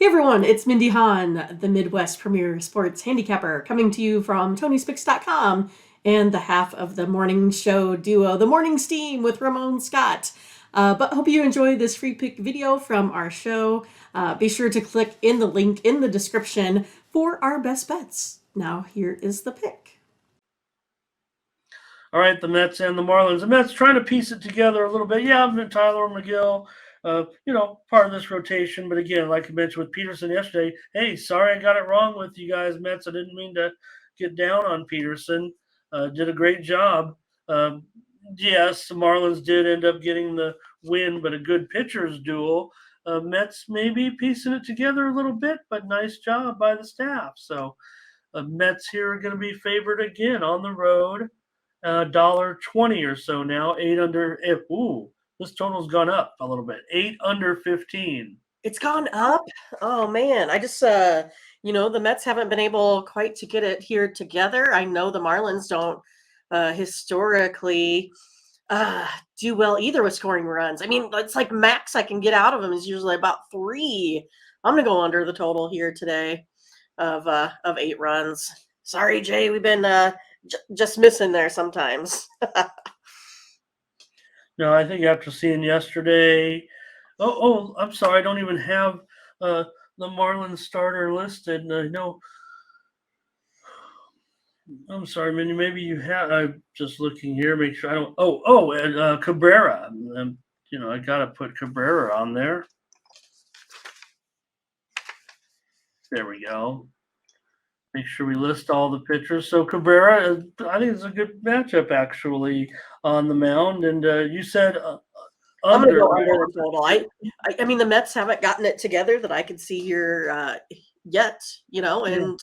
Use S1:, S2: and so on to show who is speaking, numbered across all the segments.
S1: Hey everyone, it's Mindy Hahne, the Midwest premier sports handicapper, coming to you from TonySpix.com and the half of the morning show duo, The Morning Steam with Ramon Scott. But hope you enjoy this free pick video from our show. Be sure to click in the link in the description for our best bets. Now here is the pick.
S2: All right, the Mets and the Marlins. The Mets trying to piece it together a little bit. Yeah, I've been Tyler McGill, part of this rotation. But again, like I mentioned with Peterson yesterday, hey, sorry I got it wrong with you guys, Mets. I didn't mean to get down on Peterson. Did a great job. Yes, the Marlins did end up getting the win, but a good pitcher's duel. Mets maybe piecing it together a little bit, but nice job by the staff. So Mets here are going to be favored again on the road. $1.20 or so now, 8 under. This total's gone up a little bit. 8 under 15.
S1: It's gone up. Oh man, I just the Mets haven't been able quite to get it here together. I know the Marlins don't historically do well either with scoring runs. I mean, it's like max I can get out of them is usually about 3. I'm gonna go under the total here today of 8 runs. Sorry, Jay, we've been just missing there sometimes.
S2: No, I think after seeing yesterday, I'm sorry, I don't even have the Marlins starter listed. No, I'm sorry, Minnie. Maybe you have. I'm just looking here, make sure I don't. And Cabrera. I got to put Cabrera on there. There we go. Make sure we list all the pitchers. So Cabrera, I think it's a good matchup actually on the mound. And you said
S1: I'm going to go under the total. I mean, the Mets haven't gotten it together that I could see here yet, and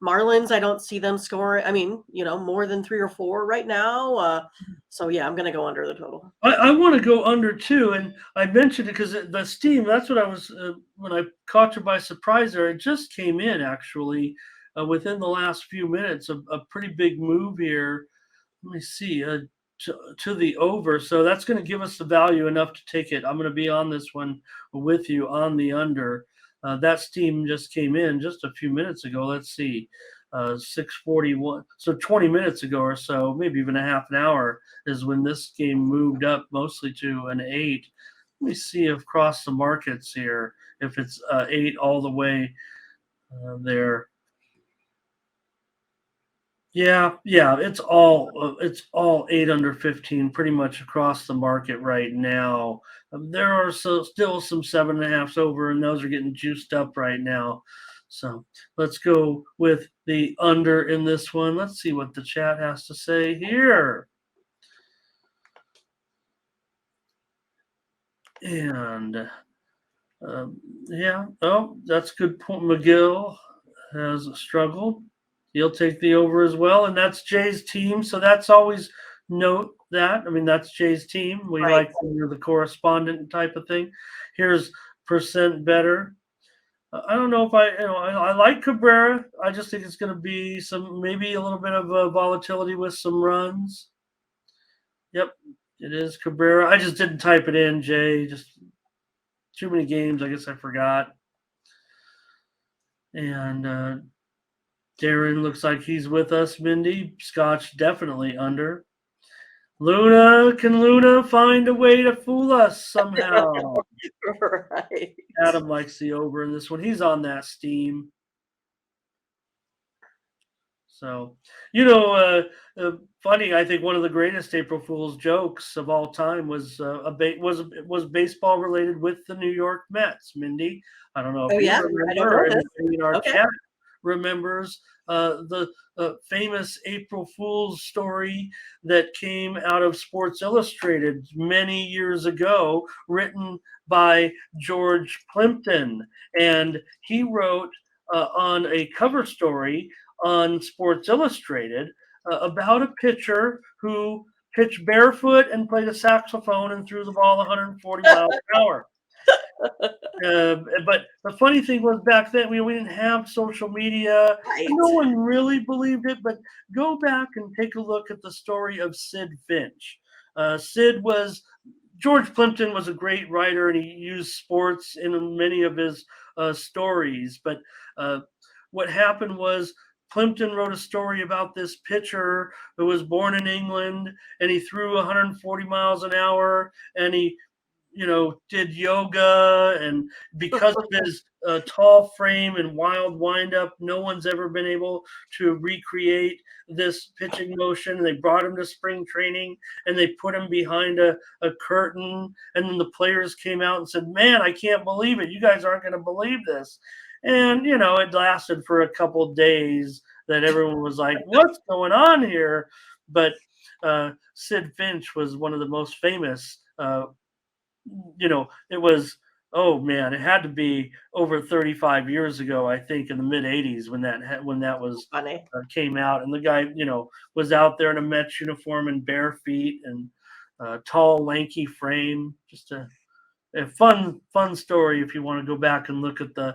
S1: Marlins, I don't see them scoring. I mean, more than 3 or 4 right now. So yeah, I'm going to go under the total.
S2: I want to go under too, and I mentioned it because the steam. That's what I was when I caught you by surprise there. It just came in actually within the last few minutes. A pretty big move here. Let me see. To the over. So that's going to give us the value enough to take it. I'm going to be on this one with you on the under. That steam just came in just a few minutes ago. Let's see. 6:41. So 20 minutes ago or so, maybe even a half an hour is when this game moved up mostly to an 8. Let me see if across the markets here, if it's 8 all the way there. Yeah, it's all 8 under 15 pretty much across the market right now. There are still some 7.5s over, and those are getting juiced up right now. So let's go with the under in this one. Let's see what the chat has to say here. And that's a good point. McGill has struggled. He'll take the over as well, and that's Jay's team. So that's always note that. I mean, that's Jay's team. We like when you're the correspondent type of thing. Here's percent better. I don't know if I like Cabrera. I just think it's going to be maybe a little bit of volatility with some runs. Yep, it is Cabrera. I just didn't type it in, Jay. Just too many games. I guess I forgot. And Darren looks like he's with us, Mindy. Scotch definitely under. Can Luna find a way to fool us somehow?
S1: Right.
S2: Adam likes the over in this one. He's on that steam. So, funny. I think one of the greatest April Fool's jokes of all time was was baseball related with the New York Mets. Mindy, I don't know if you remember. Anybody in our chat remembers the famous April Fool's story that came out of Sports Illustrated many years ago, written by George Plimpton, and he wrote on a cover story on Sports Illustrated about a pitcher who pitched barefoot and played a saxophone and threw the ball 140 miles an hour. But the funny thing was back then we didn't have social media. Right. No one really believed it, but go back and take a look at the story of Sid Finch. Sid was George Plimpton was a great writer, and he used sports in many of his stories. But uh, what happened was Plimpton wrote a story about this pitcher who was born in England, and he threw 140 miles an hour, and he did yoga, and because of his tall frame and wild windup, no one's ever been able to recreate this pitching motion. And they brought him to spring training, and they put him behind a curtain, and then the players came out and said, "Man, I can't believe it. You guys aren't going to believe this." And it lasted for a couple days that everyone was like, "What's going on here?" But Sid Finch was one of the most famous it was, oh man, it had to be over 35 years ago, I think, in the mid 80s when that was
S1: Funny.
S2: came out, and the guy was out there in a Mets uniform and bare feet and tall, lanky frame. Just a fun story if you want to go back and look at the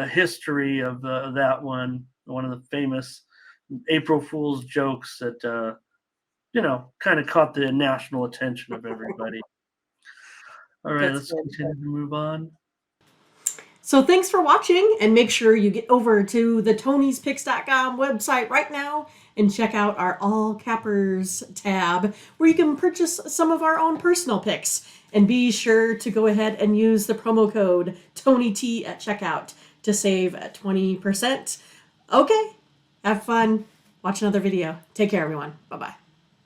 S2: history of that one of the famous April Fool's jokes that kind of caught the national attention of everybody. All right,
S1: That's
S2: let's
S1: good.
S2: continue to move on.
S1: So thanks for watching, and make sure you get over to the Tony'sPicks.com website right now and check out our All Cappers tab, where you can purchase some of our own personal picks. And be sure to go ahead and use the promo code TonyT at checkout to save 20%. Okay, have fun. Watch another video. Take care, everyone. Bye-bye.